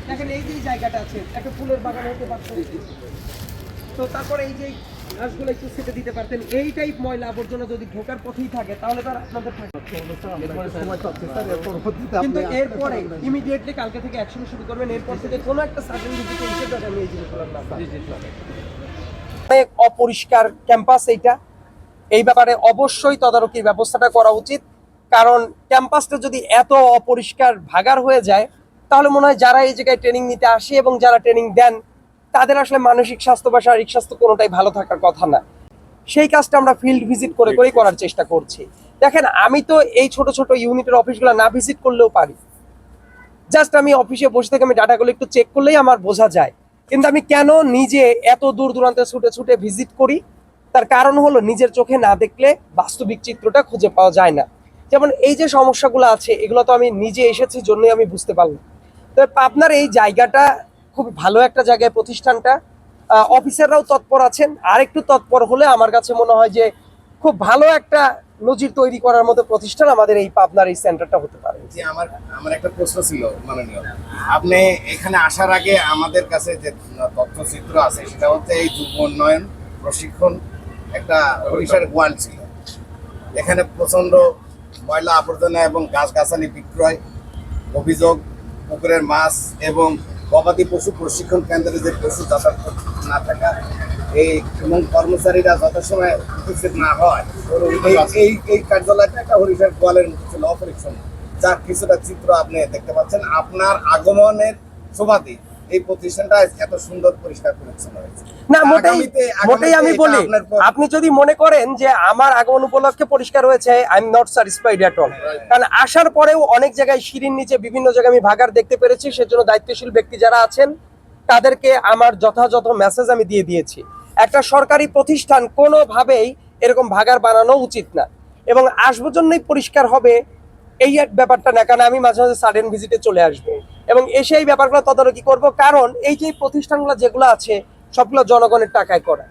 দেখেন এই যে জায়গাটা আছে একটা ফুলের বাগান হতে পারতো, তো তারপরে এই যে ঘাসগুলো একটু ছেটে দিতে পারতেন। এই টাইপ ময়লা আবর্জনা যদি ঢোকার পথেই থাকে তাহলে তো আর আপনাদের থাকে। কিন্তু এরপরে ইমিডিয়েটলি কালকে থেকে অ্যাকশন শুরু করবেন, এরপর থেকে কোনো একটা সার্টেন ভিজিটে এসে যাতে আমি এই জিনিসগুলো না পাই। অনেক অপরিষ্কার ক্যাম্পাস এইটা, এই ব্যাপারে অবশ্যই তদারকির ব্যবস্থাটা করা উচিত। কারণ ক্যাম্পাসটা যদি এত অপরিষ্কার ভাগার হয়ে যায় তাহলে মনে হয় যারা এই জায়গায় ট্রেনিং নিতে আসে এবং যারা ট্রেনিং দেন তাদের আসলে মানসিক স্বাস্থ্য বা শারীরিক স্বাস্থ্য কোনোটাই ভালো থাকার কথা না। সেই কাজটা আমরা ফিল্ড ভিজিট করে করেই করার চেষ্টা করছি। দেখেন আমি তো এই ছোট ছোট ইউনিটের অফিসগুলো না ভিজিট করলেও পারি, জাস্ট আমি অফিসে বসে থেকে আমি ডাটাগুলো একটু চেক করলেই আমার বোঝা যায়। কিন্তু আমি কেন নিজে এত দূর দূরান্তে ছুটে ছুটে ভিজিট করি, তার কারণ হলো নিজের চোখে না দেখলে বাস্তবিক চিত্রটা খুঁজে পাওয়া যায় না। যেমন এই যে সমস্যাগুলো আছে এগুলো তো আমি নিজে এসেছি জন্যই আমি বুঝতে পারলাম। তবে পাবনার এই জায়গাটা খুব ভালো একটা জায়গায় প্রতিষ্ঠানটা, অফিসাররাও তৎপর আছেন। আর একটু তৎপর হলে আমার কাছে মনে হয় যে খুব ভালো একটা নজির তৈরি করার মতো প্রতিষ্ঠান আমাদের এই পাবনার এই সেন্টারটা হতে পারে। যে আমার একটা প্রশ্ন ছিল মাননীয়, আপনি এখানে আসার আগে আমাদের কাছে যে তথ্যচিত্র আছে সেটা হচ্ছে এই যুব উন্নয়ন প্রশিক্ষণ একটা পরিসর গোয়াল ছিল। এখানে প্রচন্ড ময়লা আবর্জনা এবং গাছগাছালি বিক্রয় অভিযোগ, পুকুরের মাছ এবং গবাদি পশু প্রশিক্ষণ কেন্দ্রে যে পশু যাতায়াত না থাকা এই এবং কর্মচারীরা যথাসময়ে উপস্থিত না হয়, এই কার্যালয়টা একটা হরিষার গোয়ালের মতো ছিল, অপরিচ্ছন্ন, যার কিছুটা চিত্র আপনি দেখতে পাচ্ছেন। আপনার আগমনের সুবাদে এই প্রতিষ্ঠানটা এত সুন্দর পরিষ্কার পরিচ্ছন্ন হয়েছে। না মোটেই আমি বলি, আপনি যদি মনে করেন যে আমার আগমন উপলক্ষে পরিষ্কার হয়েছে, I am not satisfied at all. কারণ আসার পরেও অনেক জায়গায় সিঁড়ির নিচে বিভিন্ন জায়গায় আমি ভাগার দেখতে পেরেছি, সেজন্য দায়িত্বশীল ব্যক্তি যারা আছেন তাদেরকে আমার যথাযথ মেসেজ আমি দিয়ে দিয়েছি। একটা সরকারি প্রতিষ্ঠান কোনোভাবেই এরকম ভাগার বানানো উচিত না, এবং আসবো জন্যই পরিষ্কার হবে এই এক ব্যাপারটা না। কারণ আমি মাঝে মাঝে সাডেন ভিজিটে চলে আসবো এবং এসে এই ব্যাপারগুলো তদারকি করবো। কারণ এই যে প্রতিষ্ঠানগুলো যেগুলো আছে সবগুলো জনগণের টাকায় করা,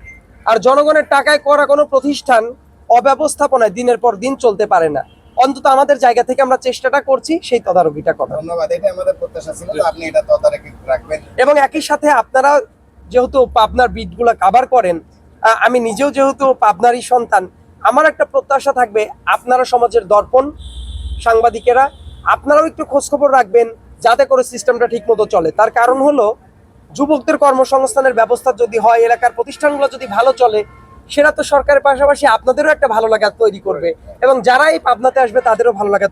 আর জনগণের টাকায় করা কোনো প্রতিষ্ঠান অব্যবস্থাপনায় দিনের পর দিন চলতে পারে না। অন্তত আমাদের জায়গা থেকে আমরা চেষ্টাটা করছি সেই তদারকিটা করা। ধন্যবাদ, এটা আমাদের প্রত্যাশা ছিল, আপনি এটা তদারকি রাখবেন। এবং একই সাথে আপনারা যেহেতু পাবনার বিটগুলো কাভার করেন, আমি নিজেও যেহেতু পাবনারই সন্তান, আমার একটা প্রত্যাশা থাকবে আপনারা সমাজের দর্পণ, সাংবাদিকেরা আপনারাও একটু খোঁজখবর রাখবেন যাতে করে সিস্টেমটা ঠিক মতো চলে। তার কারণ হলো যুবকদের কর্মসংস্থানের ব্যবস্থা যদি হয়, এলাকার প্রতিষ্ঠানগুলো যদি ভালো চলে, সেটা তো সরকারের পাশাপাশি আপনাদেরও একটা ভালো লাগা তৈরি করবে এবং যারা এই পাবনাতে আসবে তাদেরও ভালো লাগা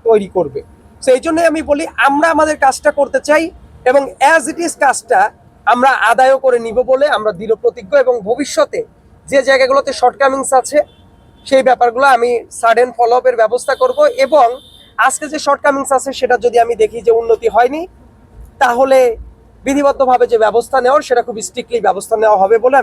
তৈরি করবে। সেই জন্যই আমি বলি আমরা আমাদের কাজটা করতে চাই এবং অ্যাজ ইট ইজ কাজটা আমরা আদায়ও করে নিব বলে আমরা দৃঢ় প্রতিজ্ঞ। এবং ভবিষ্যতে যে জায়গাগুলোতে শর্টকামিংস আছে সেই ব্যাপারগুলো আমি সাডেন ফলো আপের ব্যবস্থা করব, এবং আজকে যে শর্টকামিংস আছে সেটা যদি আমি দেখি যে উন্নতি হয়নি তাহলে বিধিবদ্ধভাবে যে ব্যবস্থা নেওয়ার সেটা খুব স্ট্রিক্টলি ব্যবস্থা নেওয়া হবে বলে